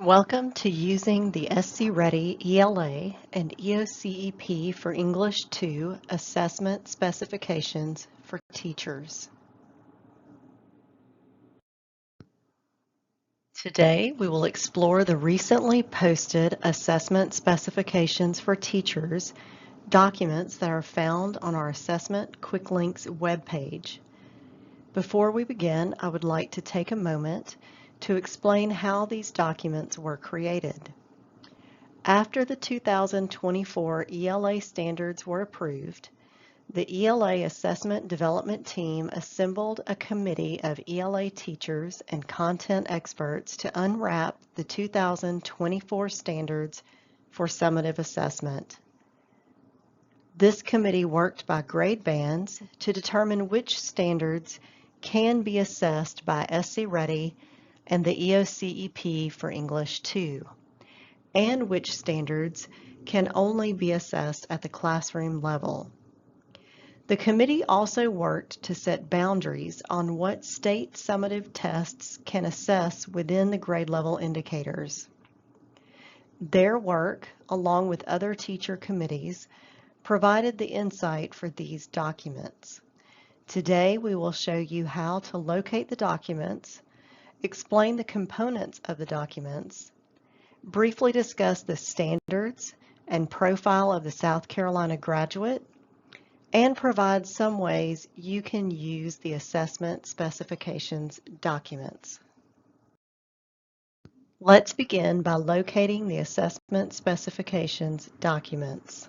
Welcome to using the SC Ready ELA and EOCEP for English 2 Assessment Specifications for Teachers. Today we will explore the recently posted Assessment Specifications for Teachers documents that are found on our Assessment Quick Links webpage. Before we begin, I would like to take a moment to explain how these documents were created. After the 2024 ELA standards were approved, the ELA Assessment Development Team assembled a committee of ELA teachers and content experts to unwrap the 2024 standards for summative assessment. This committee worked by grade bands to determine which standards can be assessed by SC Ready and the EOCEP for English 2, and which standards can only be assessed at the classroom level. The committee also worked to set boundaries on what state summative tests can assess within the grade level indicators. Their work, along with other teacher committees, provided the insight for these documents. Today we will show you how to locate the documents, explain the components of the documents, briefly discuss the standards and profile of the South Carolina graduate, and provide some ways you can use the Assessment Specifications documents. Let's begin by locating the Assessment Specifications documents.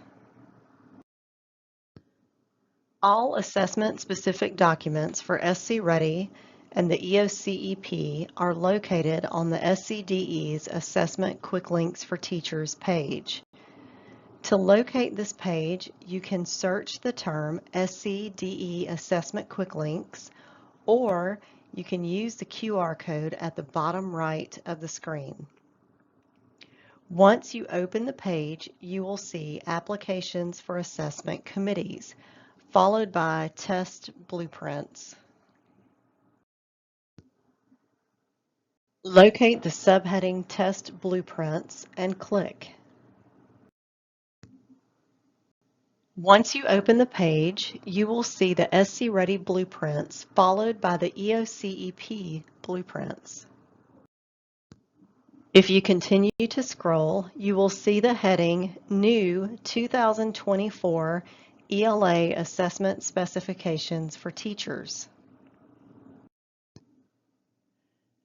All assessment-specific documents for SC Ready and the EOCEP are located on the SCDE's Assessment Quick Links for Teachers page. To locate this page, you can search the term SCDE Assessment Quick Links, or you can use the QR code at the bottom right of the screen. Once you open the page, you will see Applications for Assessment Committees, followed by Test Blueprints. Locate the subheading Test Blueprints and click. Once you open the page, you will see the SC Ready Blueprints followed by the EOCEP Blueprints. If you continue to scroll, you will see the heading New 2024 ELA Assessment Specifications for Teachers.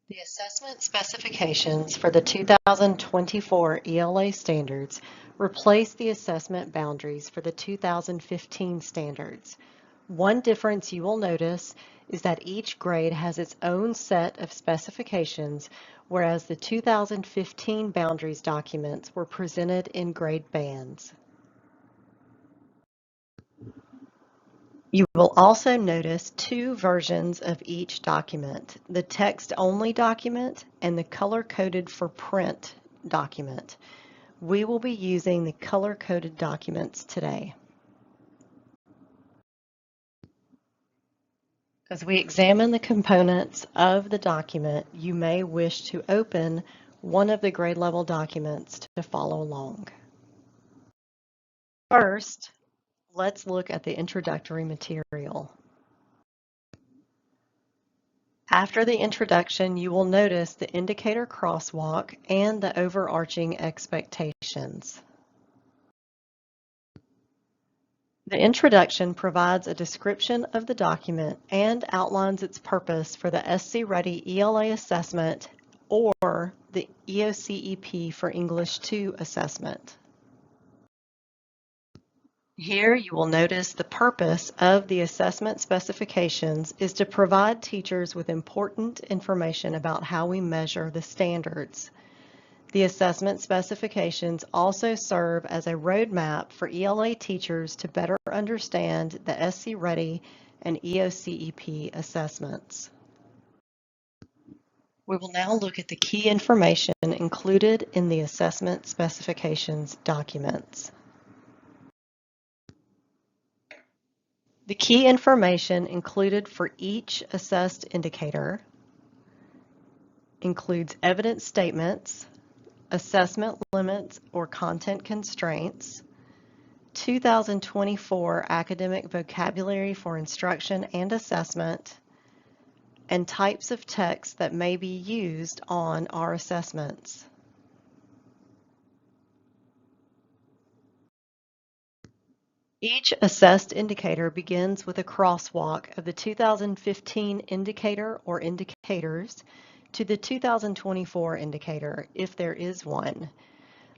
The assessment specifications for the 2024 ELA standards replace the assessment boundaries for the 2015 standards. One difference you will notice is that each grade has its own set of specifications, whereas the 2015 boundaries documents were presented in grade bands. You will also notice two versions of each document, the text-only document and the color-coded for print document. We will be using the color-coded documents today. As we examine the components of the document, you may wish to open one of the grade level documents to follow along. First, let's look at the introductory material. After the introduction, you will notice the indicator crosswalk and the overarching expectations. The introduction provides a description of the document and outlines its purpose for the SC Ready ELA assessment or the EOCEP for English 2 assessment. Here you will notice the purpose of the assessment specifications is to provide teachers with important information about how we measure the standards. The assessment specifications also serve as a roadmap for ELA teachers to better understand the SC Ready and EOCEP assessments. We will now look at the key information included in the assessment specifications documents. The key information included for each assessed indicator includes evidence statements, assessment limits or content constraints, 2024 academic vocabulary for instruction and assessment, and types of text that may be used on our assessments. Each assessed indicator begins with a crosswalk of the 2015 indicator or indicators to the 2024 indicator, if there is one.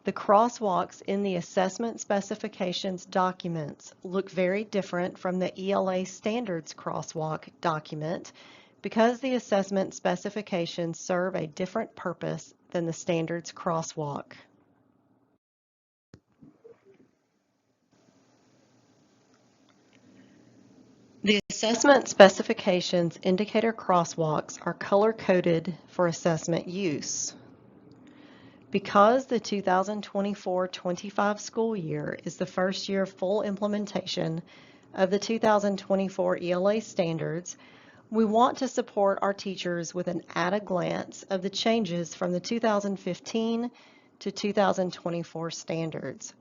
The crosswalks in the assessment specifications documents look very different from the ELA standards crosswalk document because the assessment specifications serve a different purpose than the standards crosswalk. The assessment specifications indicator crosswalks are color-coded for assessment use. Because the 2024-25 school year is the first year of full implementation of the 2024 ELA standards, we want to support our teachers with an at-a-glance of the changes from the 2015 to 2024 standards.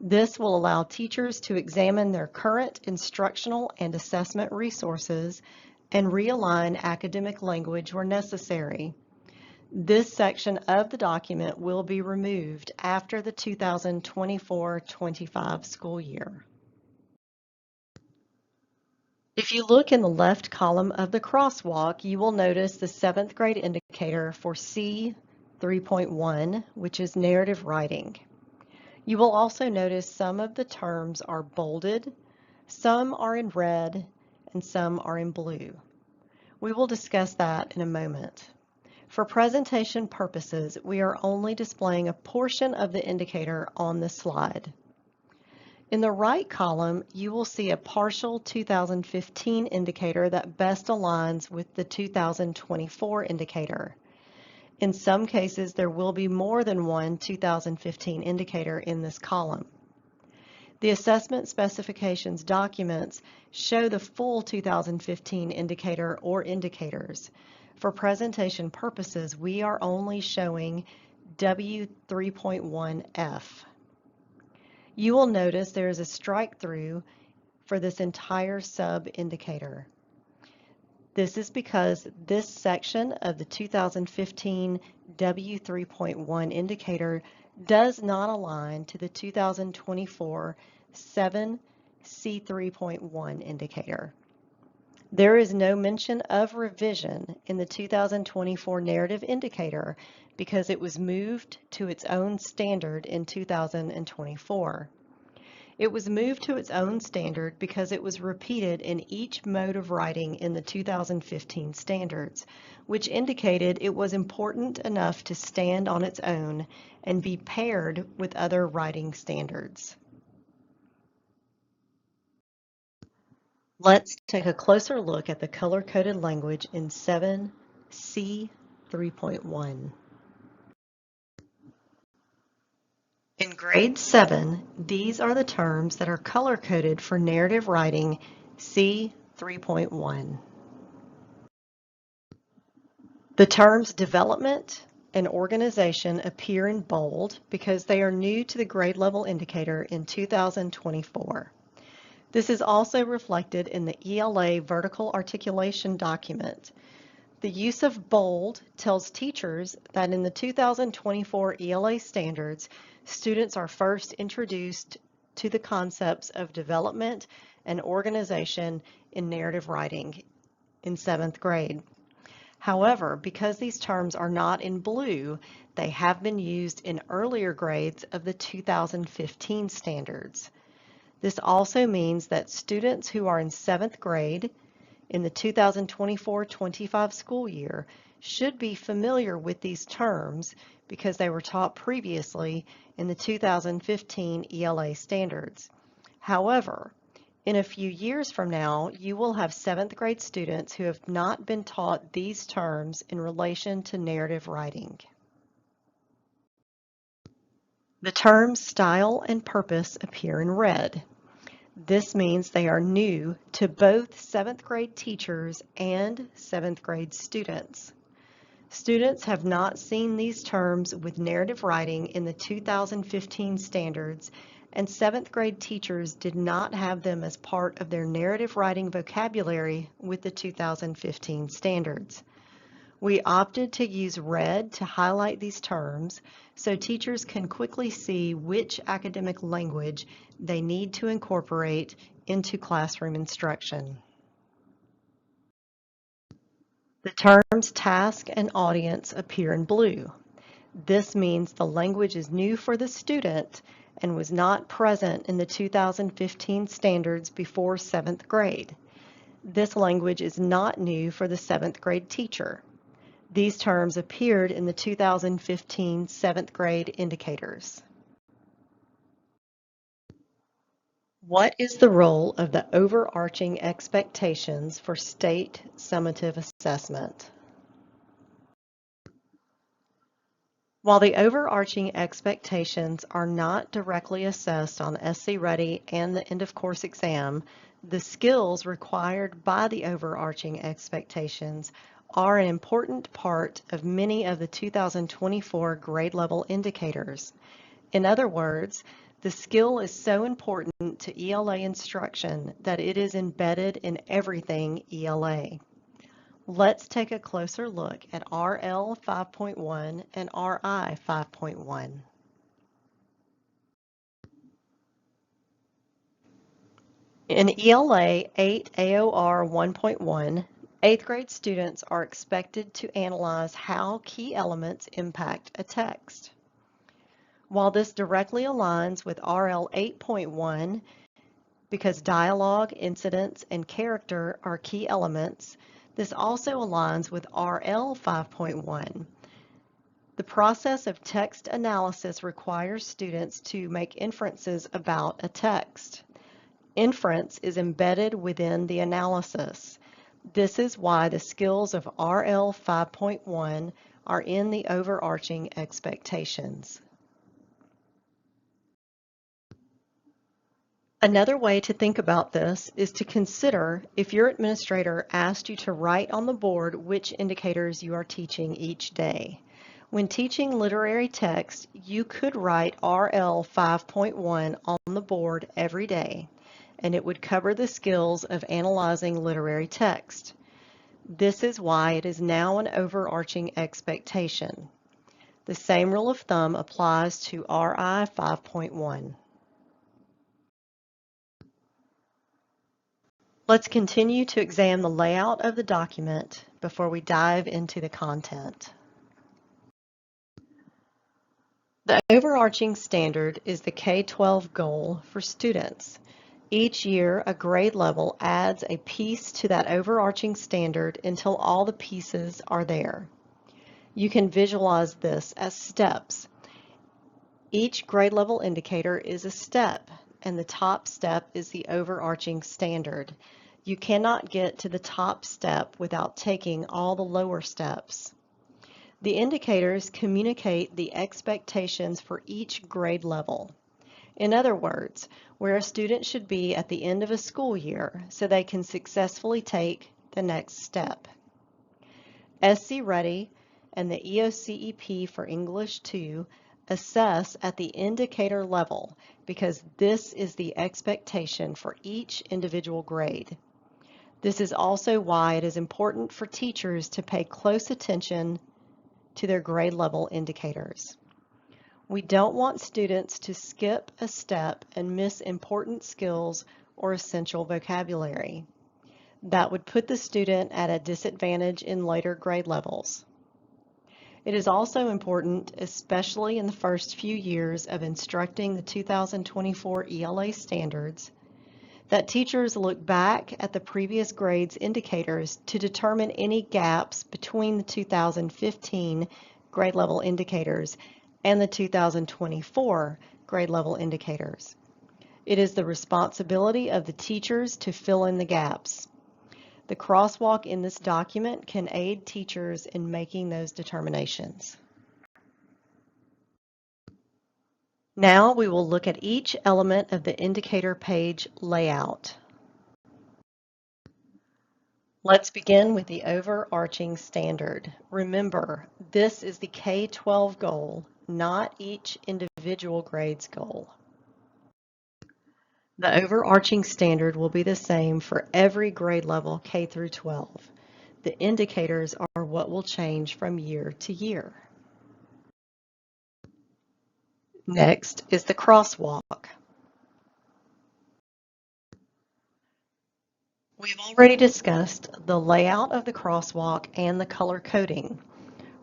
This will allow teachers to examine their current instructional and assessment resources and realign academic language where necessary. This section of the document will be removed after the 2024-25 school year. If you look in the left column of the crosswalk, you will notice the 7th grade indicator for C 3.1, which is narrative writing. You will also notice some of the terms are bolded, some are in red, and some are in blue. We will discuss that in a moment. For presentation purposes, we are only displaying a portion of the indicator on the slide. In the right column, you will see a partial 2015 indicator that best aligns with the 2024 indicator. In some cases, there will be more than one 2015 indicator in this column. The assessment specifications documents show the full 2015 indicator or indicators. For presentation purposes, we are only showing W3.1F. You will notice there is a strike through for this entire sub-indicator. This is because this section of the 2015 W3.1 indicator does not align to the 2024 7 C3.1 indicator. There is no mention of revision in the 2024 narrative indicator because it was moved to its own standard in 2024. It was moved to its own standard because it was repeated in each mode of writing in the 2015 standards, which indicated it was important enough to stand on its own and be paired with other writing standards. Let's take a closer look at the color-coded language in 7C 3.1. In grade 7, these are the terms that are color-coded for narrative writing C 3.1. The terms development and organization appear in bold because they are new to the grade level indicator in 2024. This is also reflected in the ELA vertical articulation document. The use of bold tells teachers that in the 2024 ELA standards, students are first introduced to the concepts of development and organization in narrative writing in 7th grade. However, because these terms are not in blue, they have been used in earlier grades of the 2015 standards. This also means that students who are in 7th grade in the 2024-25 school year should be familiar with these terms because they were taught previously in the 2015 ELA standards. However, in a few years from now, you will have 7th grade students who have not been taught these terms in relation to narrative writing. The terms style and purpose appear in red. This means they are new to both 7th grade teachers and 7th grade students. Students have not seen these terms with narrative writing in the 2015 standards, and 7th grade teachers did not have them as part of their narrative writing vocabulary with the 2015 standards. We opted to use red to highlight these terms so teachers can quickly see which academic language they need to incorporate into classroom instruction. The terms task and audience appear in blue. This means the language is new for the student and was not present in the 2015 standards before 7th grade. This language is not new for the 7th grade teacher. These terms appeared in the 2015 7th grade indicators. What is the role of the overarching expectations for state summative assessment? While the overarching expectations are not directly assessed on SC Ready and the end-of-course exam, the skills required by the overarching expectations are an important part of many of the 2024 grade level indicators. In other words, the skill is so important to ELA instruction that it is embedded in everything ELA. Let's take a closer look at RL 5.1 and RI 5.1. In ELA 8 AOR 1.1, 8th grade students are expected to analyze how key elements impact a text. While this directly aligns with RL 8.1, because dialogue, incidents, and character are key elements, this also aligns with RL 5.1. The process of text analysis requires students to make inferences about a text. Inference is embedded within the analysis. This is why the skills of RL 5.1 are in the overarching expectations. Another way to think about this is to consider if your administrator asked you to write on the board which indicators you are teaching each day. When teaching literary text, you could write RL 5.1 on the board every day, and it would cover the skills of analyzing literary text. This is why it is now an overarching expectation. The same rule of thumb applies to RI 5.1. Let's continue to examine the layout of the document before we dive into the content. The overarching standard is the K-12 goal for students. Each year, a grade level adds a piece to that overarching standard until all the pieces are there. You can visualize this as steps. Each grade level indicator is a step, and the top step is the overarching standard. You cannot get to the top step without taking all the lower steps. The indicators communicate the expectations for each grade level. In other words, where a student should be at the end of a school year so they can successfully take the next step. SC Ready and the EOCEP for English 2 assess at the indicator level because this is the expectation for each individual grade. This is also why it is important for teachers to pay close attention to their grade level indicators. We don't want students to skip a step and miss important skills or essential vocabulary. That would put the student at a disadvantage in later grade levels. It is also important, especially in the first few years of instructing the 2024 ELA standards, that teachers look back at the previous grade's indicators to determine any gaps between the 2015 grade level indicators and the 2024 grade level indicators. It is the responsibility of the teachers to fill in the gaps. The crosswalk in this document can aid teachers in making those determinations. Now we will look at each element of the indicator page layout. Let's begin with the overarching standard. Remember, this is the K-12 goal, not each individual grade's goal. The overarching standard will be the same for every grade level K through 12. The indicators are what will change from year to year. Next is the crosswalk. We've already discussed the layout of the crosswalk and the color coding.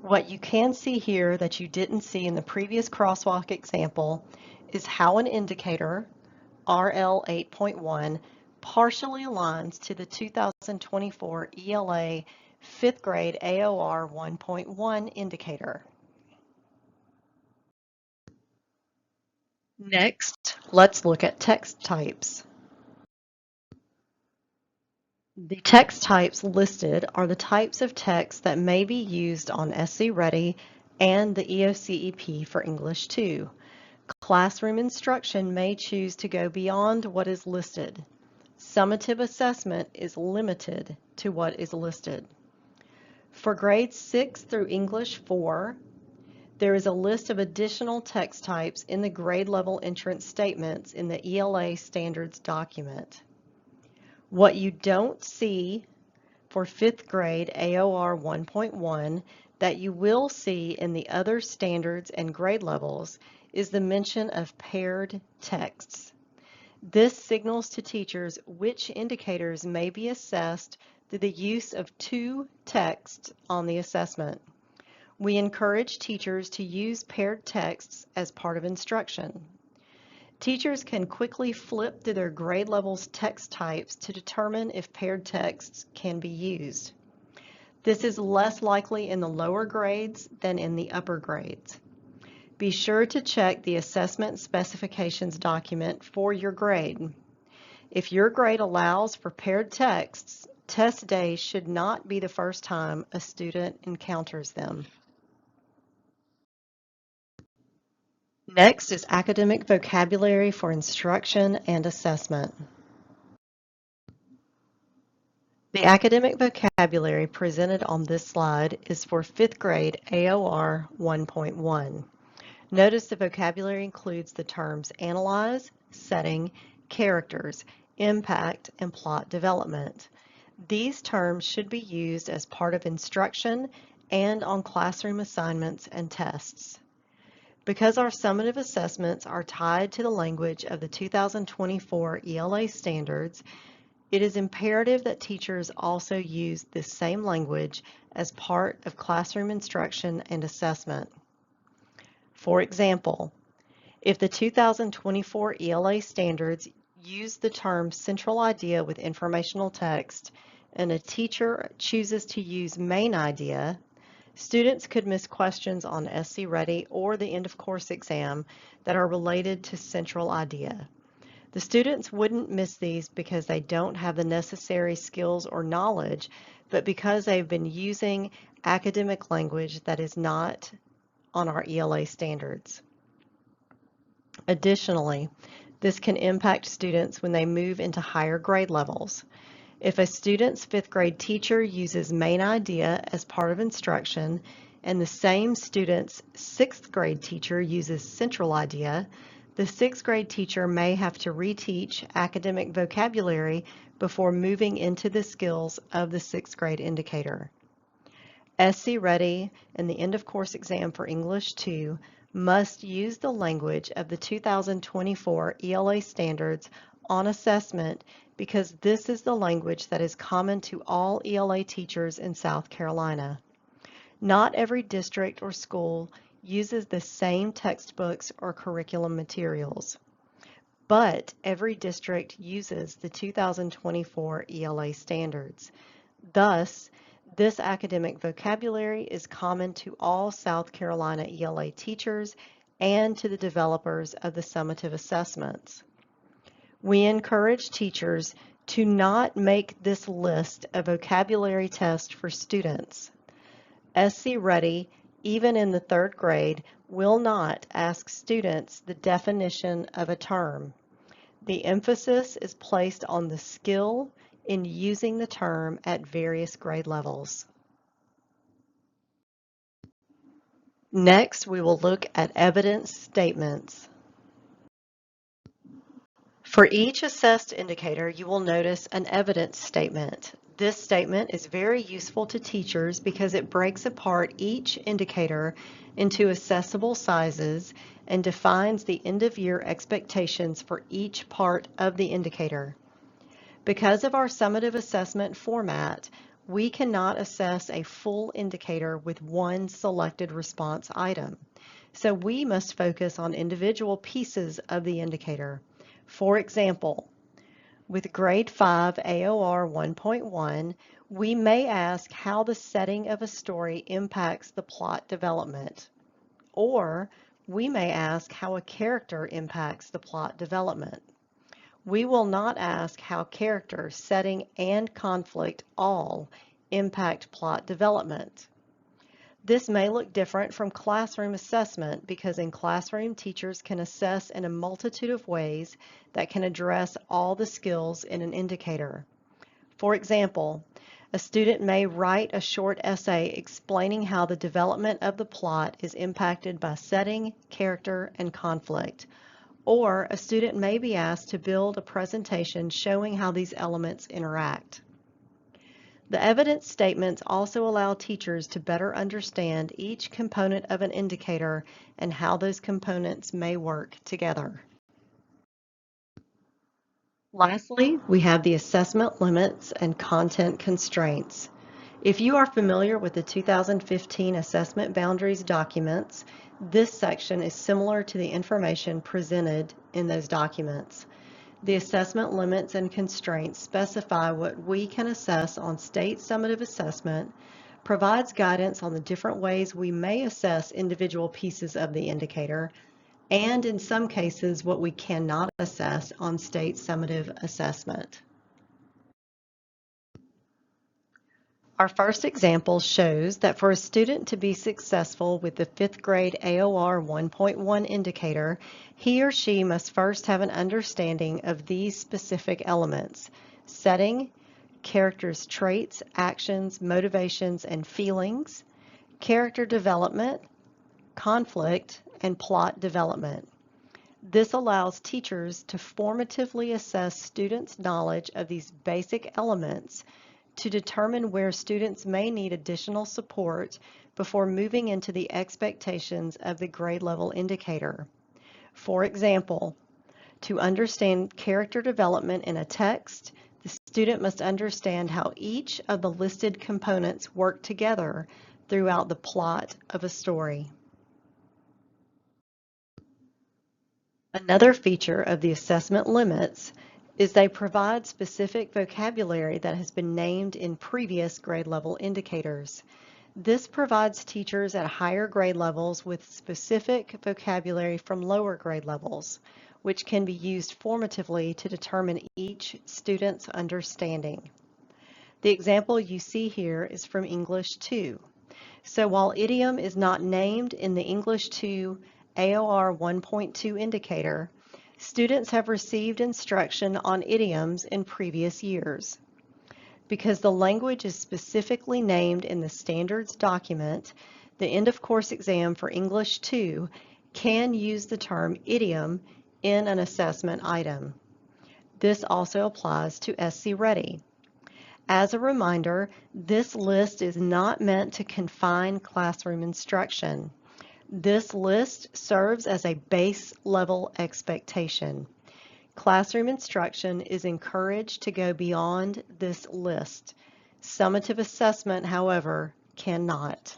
What you can see here that you didn't see in the previous crosswalk example is how an indicator, RL 8.1, partially aligns to the 2024 ELA 5th grade AOR 1.1 indicator. Next, let's look at text types. The text types listed are the types of text that may be used on SC Ready and the EOCEP for English 2. Classroom instruction may choose to go beyond what is listed. Summative assessment is limited to what is listed. For grades 6 through English 4, there is a list of additional text types in the grade level entrance statements in the ELA standards document. What you don't see for 5th grade AOR 1.1 that you will see in the other standards and grade levels is the mention of paired texts. This signals to teachers which indicators may be assessed through the use of two texts on the assessment. We encourage teachers to use paired texts as part of instruction. Teachers can quickly flip through their grade level's text types to determine if paired texts can be used. This is less likely in the lower grades than in the upper grades. Be sure to check the assessment specifications document for your grade. If your grade allows for paired texts, test day should not be the first time a student encounters them. Next is academic vocabulary for instruction and assessment. The academic vocabulary presented on this slide is for 5th grade AOR 1.1. Notice the vocabulary includes the terms analyze, setting, characters, impact, and plot development. These terms should be used as part of instruction and on classroom assignments and tests. Because our summative assessments are tied to the language of the 2024 ELA standards, it is imperative that teachers also use this same language as part of classroom instruction and assessment. For example, if the 2024 ELA standards use the term central idea with informational text and a teacher chooses to use main idea, students could miss questions on SC Ready or the end of course exam that are related to central idea. The students wouldn't miss these because they don't have the necessary skills or knowledge, but because they've been using academic language that is not on our ELA standards. Additionally, this can impact students when they move into higher grade levels. If a student's 5th grade teacher uses main idea as part of instruction and the same student's 6th grade teacher uses central idea, the 6th grade teacher may have to reteach academic vocabulary before moving into the skills of the 6th grade indicator. SC Ready and the end of course exam for English 2 must use the language of the 2024 ELA standards on assessment because this is the language that is common to all ELA teachers in South Carolina. Not every district or school uses the same textbooks or curriculum materials, but every district uses the 2024 ELA standards. Thus, this academic vocabulary is common to all South Carolina ELA teachers and to the developers of the summative assessments. We encourage teachers to not make this list a vocabulary test for students. SC Ready, even in the 3rd grade, will not ask students the definition of a term. The emphasis is placed on the skill, in using the term at various grade levels. Next, we will look at evidence statements. For each assessed indicator, you will notice an evidence statement. This statement is very useful to teachers because it breaks apart each indicator into assessable sizes and defines the end-of-year expectations for each part of the indicator. Because of our summative assessment format, we cannot assess a full indicator with one selected response item. So we must focus on individual pieces of the indicator. For example, with Grade 5 AOR 1.1, we may ask how the setting of a story impacts the plot development. Or we may ask how a character impacts the plot development. We will not ask how character, setting, and conflict all impact plot development. This may look different from classroom assessment because in classroom, teachers can assess in a multitude of ways that can address all the skills in an indicator. For example, a student may write a short essay explaining how the development of the plot is impacted by setting, character, and conflict. Or a student may be asked to build a presentation showing how these elements interact. The evidence statements also allow teachers to better understand each component of an indicator and how those components may work together. Lastly, we have the assessment limits and content constraints. If you are familiar with the 2015 Assessment Boundaries documents, this section is similar to the information presented in those documents. The assessment limits and constraints specify what we can assess on state summative assessment, provides guidance on the different ways we may assess individual pieces of the indicator, and in some cases what we cannot assess on state summative assessment. Our first example shows that for a student to be successful with the 5th grade AOR 1.1 indicator, he or she must first have an understanding of these specific elements: setting, characters' traits, actions, motivations, and feelings, character development, conflict, and plot development. This allows teachers to formatively assess students' knowledge of these basic elements to determine where students may need additional support before moving into the expectations of the grade level indicator. For example, to understand character development in a text, the student must understand how each of the listed components work together throughout the plot of a story. Another feature of the assessment limits is they provide specific vocabulary that has been named in previous grade level indicators. This provides teachers at higher grade levels with specific vocabulary from lower grade levels, which can be used formatively to determine each student's understanding. The example you see here is from English 2. So while idiom is not named in the English 2 AOR 1.2 indicator, students have received instruction on idioms in previous years. Because the language is specifically named in the standards document, the end of course exam for English 2 can use the term idiom in an assessment item. This also applies to SC Ready. As a reminder, this list is not meant to confine classroom instruction. This list serves as a base level expectation. Classroom instruction is encouraged to go beyond this list. Summative assessment, however, cannot.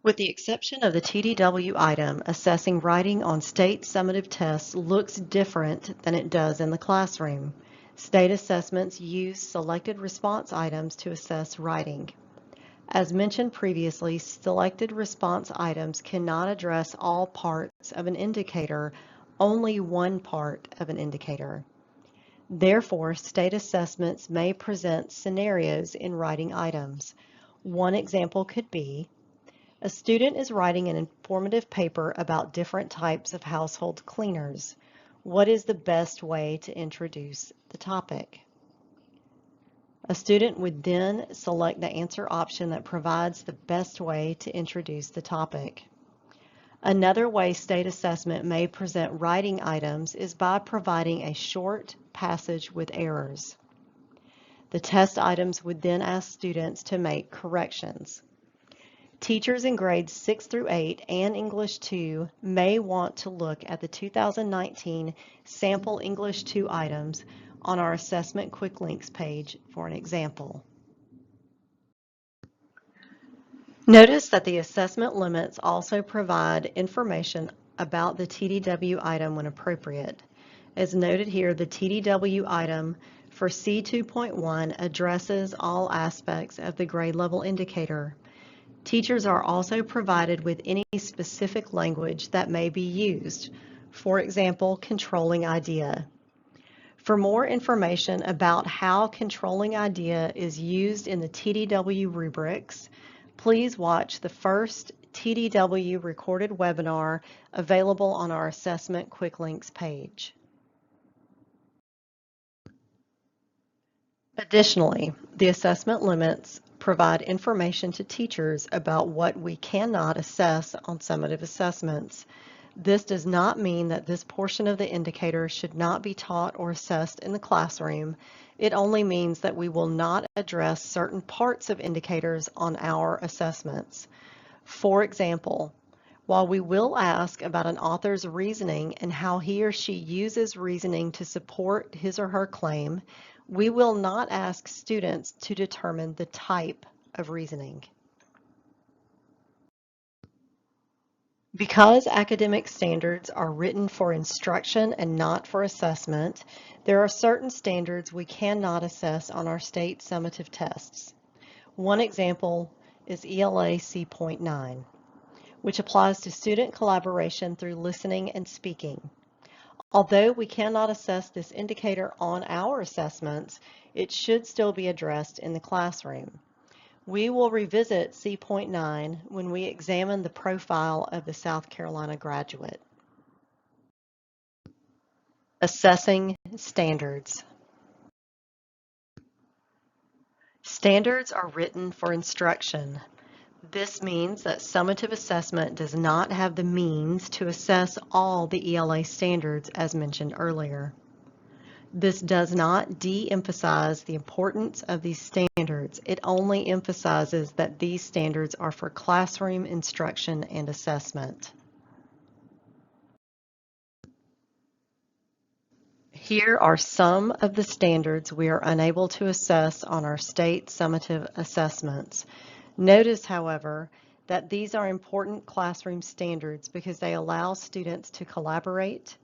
With the exception of the TDW item, assessing writing on state summative tests looks different than it does in the classroom. State assessments use selected response items to assess writing. As mentioned previously, selected response items cannot address all parts of an indicator, only one part of an indicator. Therefore, state assessments may present scenarios in writing items. One example could be, a student is writing an informative paper about different types of household cleaners. What is the best way to introduce the topic? A student would then select the answer option that provides the best way to introduce the topic. Another way state assessment may present writing items is by providing a short passage with errors. The test items would then ask students to make corrections. Teachers in grades 6 through 8 and English 2 may want to look at the 2019 sample English 2 items on our Assessment Quick Links page for an example. Notice that the assessment limits also provide information about the TDW item when appropriate. As noted here, the TDW item for C2.1 addresses all aspects of the grade level indicator. Teachers are also provided with any specific language that may be used, for example, controlling idea. For more information about how controlling idea is used in the TDW rubrics, please watch the first TDW recorded webinar available on our Assessment Quick Links page. Additionally, the assessment limits provide information to teachers about what we cannot assess on summative assessments. This does not mean that this portion of the indicator should not be taught or assessed in the classroom. It only means that we will not address certain parts of indicators on our assessments. For example, while we will ask about an author's reasoning and how he or she uses reasoning to support his or her claim, we will not ask students to determine the type of reasoning. Because academic standards are written for instruction and not for assessment, there are certain standards we cannot assess on our state summative tests. One example is ELA C.9, which applies to student collaboration through listening and speaking. Although we cannot assess this indicator on our assessments, it should still be addressed in the classroom. We will revisit C.9 when we examine the profile of the South Carolina graduate. Assessing standards. Standards are written for instruction. This means that summative assessment does not have the means to assess all the ELA standards as mentioned earlier. This does not de-emphasize the importance of these standards. It only emphasizes that these standards are for classroom instruction and assessment. Here are some of the standards we are unable to assess on our state summative assessments. Notice, however, that these are important classroom standards because they allow students to collaborate,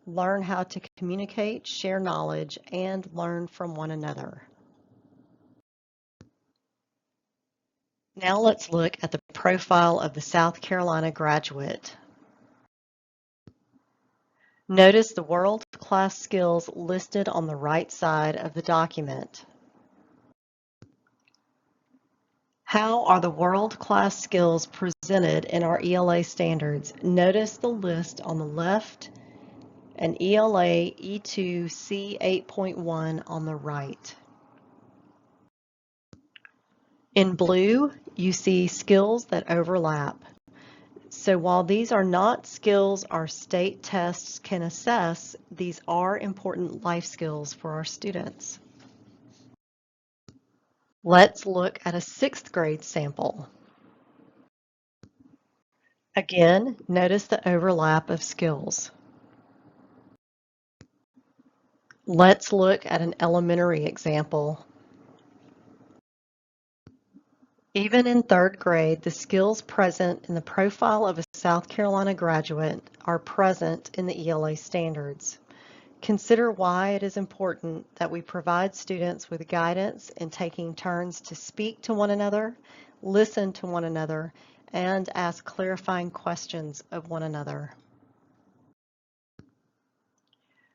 learn how to communicate, share knowledge, and learn from one another. Now let's look at the profile of the South Carolina graduate. Notice the world-class skills listed on the right side of the document. How are the world-class skills presented in our ELA standards? Notice the list on the left and ELA E2C 8.1 on the right. In blue, you see skills that overlap. So while these are not skills our state tests can assess, these are important life skills for our students. Let's look at a 6th grade sample. Again, notice the overlap of skills. Let's look at an elementary example. Even in 3rd grade, the skills present in the profile of a South Carolina graduate are present in the ELA standards. Consider why it is important that we provide students with guidance in taking turns to speak to one another, listen to one another, and ask clarifying questions of one another.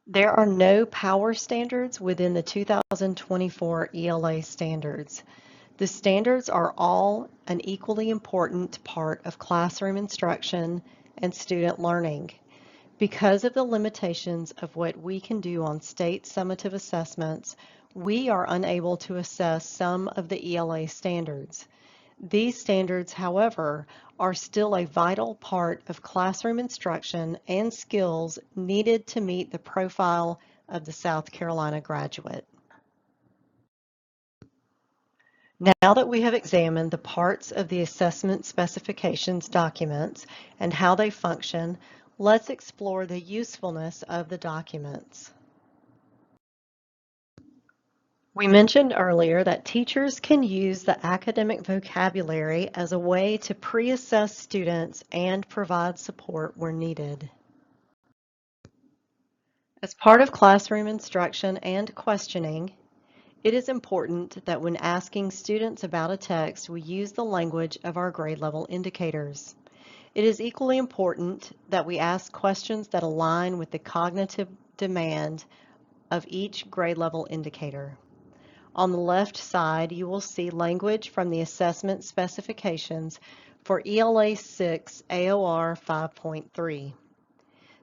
There are no power standards within the 2024 ELA standards. The standards are all an equally important part of classroom instruction and student learning. Because of the limitations of what we can do on state summative assessments, we are unable to assess some of the ELA standards. These standards, however, are still a vital part of classroom instruction and skills needed to meet the profile of the South Carolina graduate. Now that we have examined the parts of the assessment specifications documents and how they function, let's explore the usefulness of the documents. We mentioned earlier that teachers can use the academic vocabulary as a way to pre-assess students and provide support where needed. As part of classroom instruction and questioning, it is important that when asking students about a text, we use the language of our grade level indicators. It is equally important that we ask questions that align with the cognitive demand of each grade level indicator. On the left side, you will see language from the assessment specifications for ELA 6 AOR 5.3.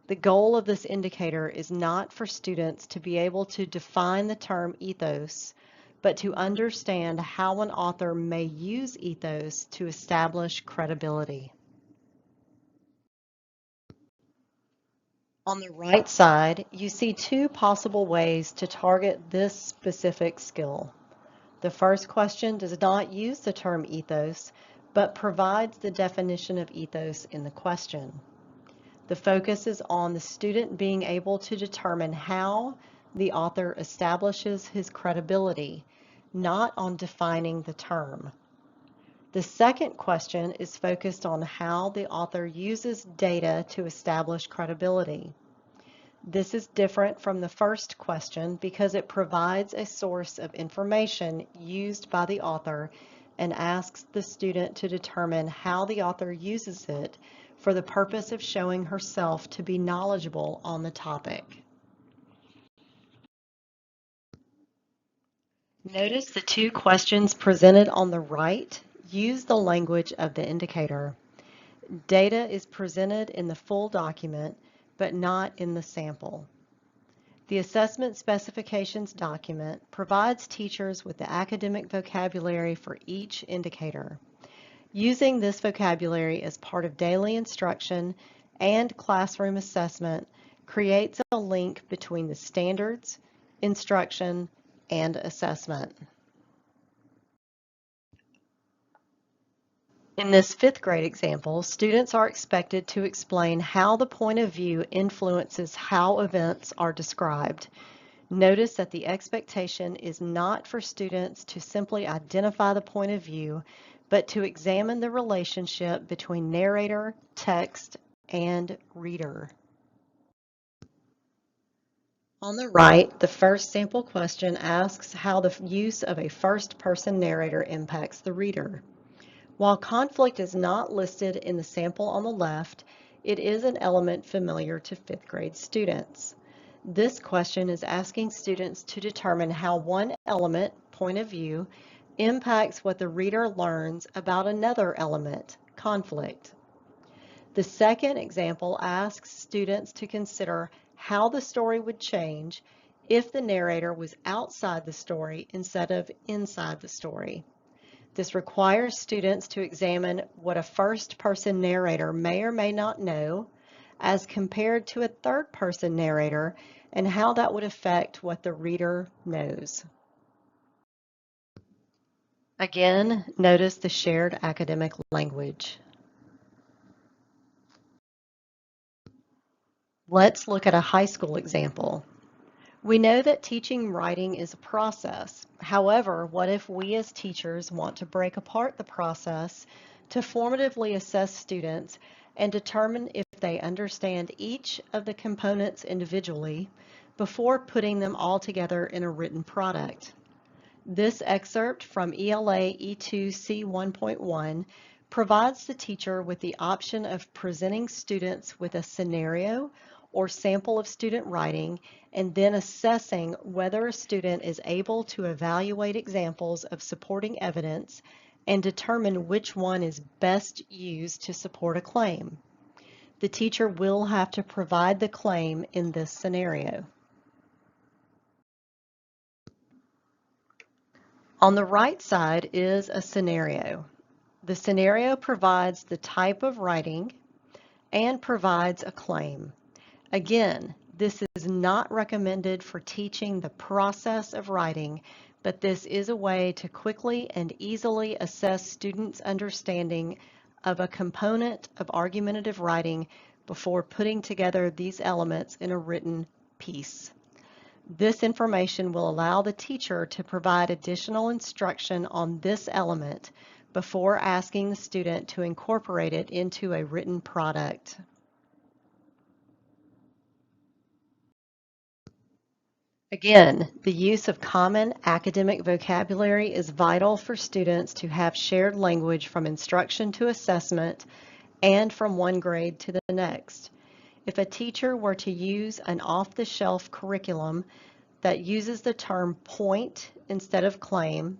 The goal of this indicator is not for students to be able to define the term ethos, but to understand how an author may use ethos to establish credibility. On the right side, you see two possible ways to target this specific skill. The first question does not use the term ethos, but provides the definition of ethos in the question. The focus is on the student being able to determine how the author establishes his credibility, not on defining the term. The second question is focused on how the author uses data to establish credibility. This is different from the first question because it provides a source of information used by the author and asks the student to determine how the author uses it for the purpose of showing herself to be knowledgeable on the topic. Notice the two questions presented on the right use the language of the indicator. Data is presented in the full document, but not in the sample. The assessment specifications document provides teachers with the academic vocabulary for each indicator. Using this vocabulary as part of daily instruction and classroom assessment creates a link between the standards, instruction, and assessment. In this 5th grade example, students are expected to explain how the point of view influences how events are described. Notice that the expectation is not for students to simply identify the point of view, but to examine the relationship between narrator, text, and reader. On the right, the first sample question asks how the use of a first-person narrator impacts the reader. While conflict is not listed in the sample on the left, it is an element familiar to 5th grade students. This question is asking students to determine how one element, point of view, impacts what the reader learns about another element, conflict. The second example asks students to consider how the story would change if the narrator was outside the story instead of inside the story. This requires students to examine what a first-person narrator may or may not know as compared to a third-person narrator and how that would affect what the reader knows. Again, notice the shared academic language. Let's look at a high school example. We know that teaching writing is a process. However, what if we as teachers want to break apart the process to formatively assess students and determine if they understand each of the components individually before putting them all together in a written product? This excerpt from ELA E2C 1.1 provides the teacher with the option of presenting students with a scenario or sample of student writing and then assessing whether a student is able to evaluate examples of supporting evidence and determine which one is best used to support a claim. The teacher will have to provide the claim in this scenario. On the right side is a scenario. The scenario provides the type of writing and provides a claim. Again, this is not recommended for teaching the process of writing, but this is a way to quickly and easily assess students' understanding of a component of argumentative writing before putting together these elements in a written piece. This information will allow the teacher to provide additional instruction on this element before asking the student to incorporate it into a written product. Again, the use of common academic vocabulary is vital for students to have shared language from instruction to assessment and from one grade to the next. If a teacher were to use an off-the-shelf curriculum that uses the term point instead of claim,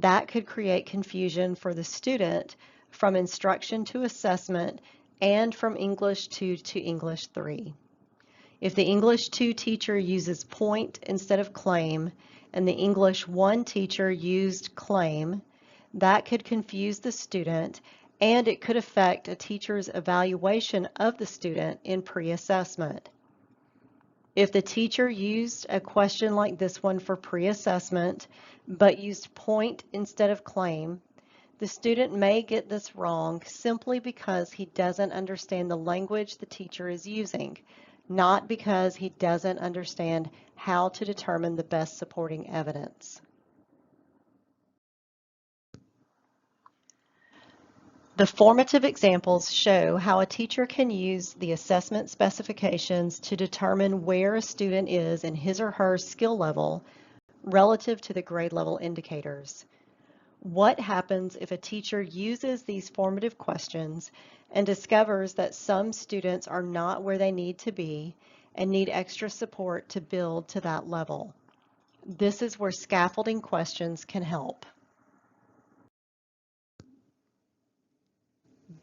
that could create confusion for the student from instruction to assessment and from English 2 to English 3. If the English 2 teacher uses point instead of claim, and the English 1 teacher used claim, that could confuse the student, and it could affect a teacher's evaluation of the student in pre-assessment. If the teacher used a question like this one for pre-assessment, but used point instead of claim, the student may get this wrong simply because he doesn't understand the language the teacher is using, not because he doesn't understand how to determine the best supporting evidence. The formative examples show how a teacher can use the assessment specifications to determine where a student is in his or her skill level relative to the grade level indicators. What happens if a teacher uses these formative questions and discovers that some students are not where they need to be and need extra support to build to that level? This is where scaffolding questions can help.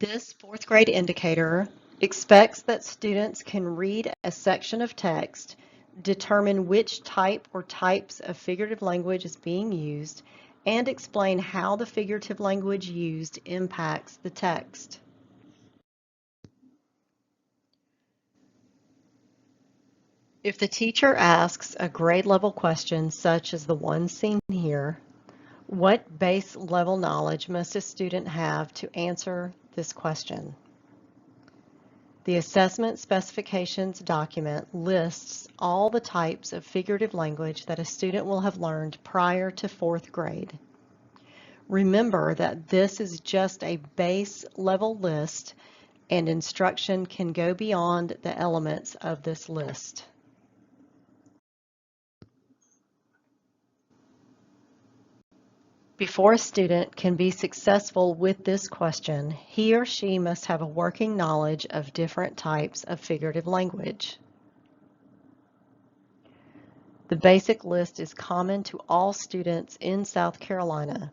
This fourth grade indicator expects that students can read a section of text, determine which type or types of figurative language is being used, and explain how the figurative language used impacts the text. If the teacher asks a grade level question such as the one seen here, what base level knowledge must a student have to answer this question? The assessment specifications document lists all the types of figurative language that a student will have learned prior to fourth grade. Remember that this is just a base level list, and instruction can go beyond the elements of this list. Before a student can be successful with this question, he or she must have a working knowledge of different types of figurative language. The basic list is common to all students in South Carolina.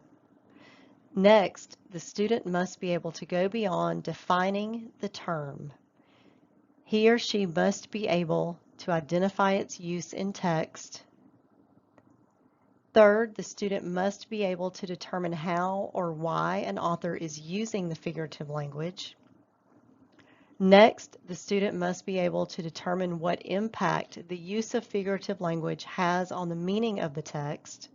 Next, the student must be able to go beyond defining the term. He or she must be able to identify its use in text. Third, the student must be able to determine how or why an author is using the figurative language. Next, the student must be able to determine what impact the use of figurative language has on the meaning of the text.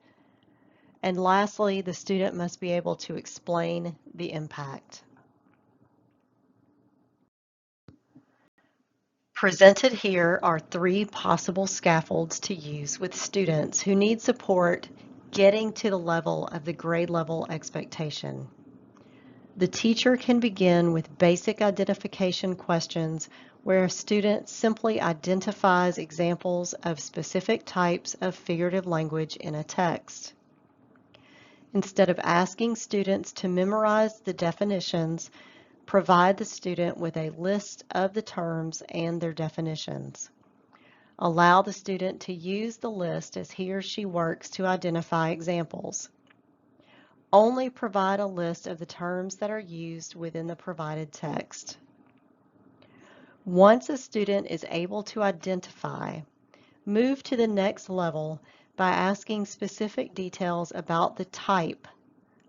And lastly, the student must be able to explain the impact. Presented here are 3 possible scaffolds to use with students who need support getting to the level of the grade level expectation. The teacher can begin with basic identification questions where a student simply identifies examples of specific types of figurative language in a text. Instead of asking students to memorize the definitions, provide the student with a list of the terms and their definitions. Allow the student to use the list as he or she works to identify examples. Only provide a list of the terms that are used within the provided text. Once a student is able to identify, move to the next level by asking specific details about the type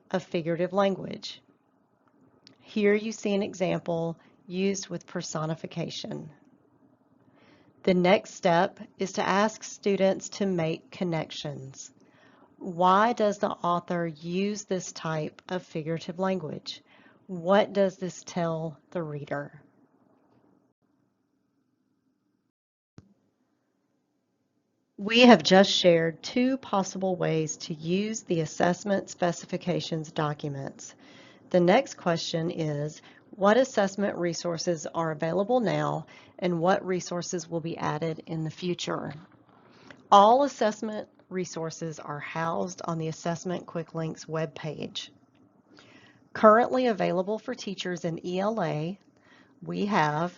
of figurative language. Here you see an example used with personification. The next step is to ask students to make connections. Why does the author use this type of figurative language? What does this tell the reader? We have just shared two possible ways to use the assessment specifications documents. The next question is, what assessment resources are available now and what resources will be added in the future? All assessment resources are housed on the Assessment Quick Links webpage. Currently available for teachers in ELA, we have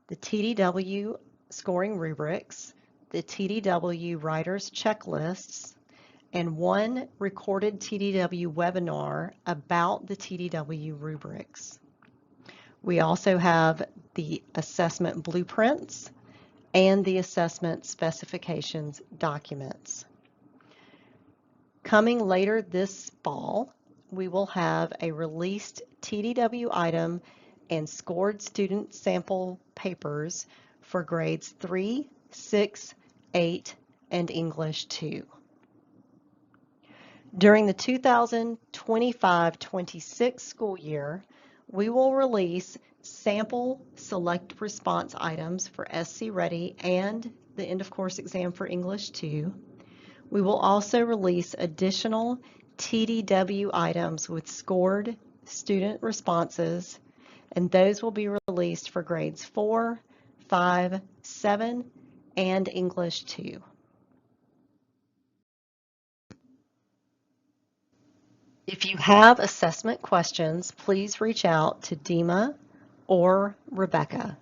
the TDW scoring rubrics, the TDW writers checklists, and one recorded TDW webinar about the TDW rubrics. We also have the assessment blueprints and the assessment specifications documents. Coming later this fall, we will have a released TDW item and scored student sample papers for grades 3, 6, 8, and English 2. During the 2025-26 school year, we will release sample select response items for SC Ready and the end of course exam for English 2. We will also release additional TDW items with scored student responses, and those will be released for grades 4, 5, 7, and English 2. If you have assessment questions, please reach out to Dima or Rebecca.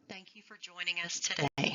Thank you for joining us today.